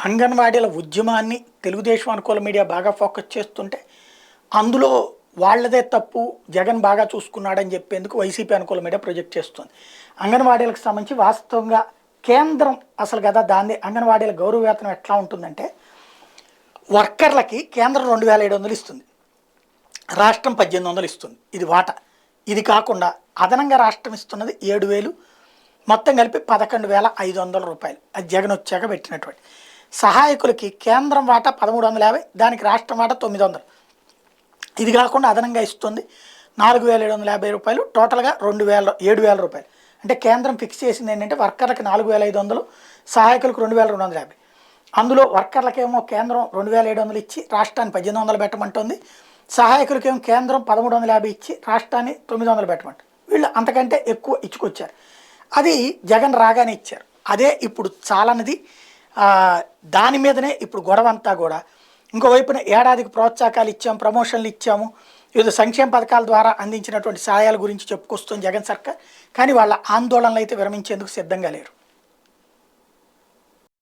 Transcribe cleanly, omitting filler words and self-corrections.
అంగన్వాడీల ఉద్యమాన్ని తెలుగుదేశం అనుకూల మీడియా బాగా ఫోకస్ చేస్తుంటే అందులో వాళ్ళదే తప్పు జగన్ బాగా చూసుకున్నాడని చెప్పేందుకు వైసీపీ అనుకూల మీడియా ప్రొజెక్ట్ చేస్తుంది. అంగన్వాడీలకు సంబంధించి వాస్తవంగా కేంద్రం అసలు కదా దాన్ని అంగన్వాడీల గౌరవ వేతనం ఎట్లా ఉంటుందంటే వర్కర్లకి కేంద్రం 2700 ఇస్తుంది, రాష్ట్రం 1800 ఇస్తుంది. ఇది వాటా. ఇది కాకుండా అదనంగా రాష్ట్రం ఇస్తున్నది 7000, మొత్తం కలిపి 11,500 రూపాయలు. అది జగన్ వచ్చాక పెట్టినటువంటి. సహాయకులకి కేంద్రం వాటా 1350, దానికి రాష్ట్రం వాటా 900. ఇది కాకుండా అదనంగా ఇస్తుంది 4750 రూపాయలు, టోటల్గా 7000 రూపాయలు. అంటే కేంద్రం ఫిక్స్ చేసింది ఏంటంటే వర్కర్లకు 4500, సహాయకులకు 2250. అందులో వర్కర్లకేమో కేంద్రం 2700 ఇచ్చి రాష్ట్రాన్ని 1800 పెట్టమంటుంది, సహాయకులకేమో కేంద్రం 1350 ఇచ్చి రాష్ట్రాన్ని 900 పెట్టమంటుంది. వీళ్ళు అంతకంటే ఎక్కువ ఇచ్చుకొచ్చారు. అది జగన్ రాగానే ఇచ్చారు. అదే ఇప్పుడు చాలానిది. దాని మీదనే ఇప్పుడు గొడవ అంతా కూడా. ఇంకోవైపున ఏడాదికి ప్రోత్సాహకాలు ఇచ్చాము, ప్రమోషన్లు ఇచ్చాము, వివిధ సంక్షేమ పథకాల ద్వారా అందించినటువంటి సహాయాల గురించి చెప్పుకొస్తుంది జగన్ సర్కార్. కానీ వాళ్ళ ఆందోళనలు అయితే విరమించేందుకు సిద్ధంగా లేరు.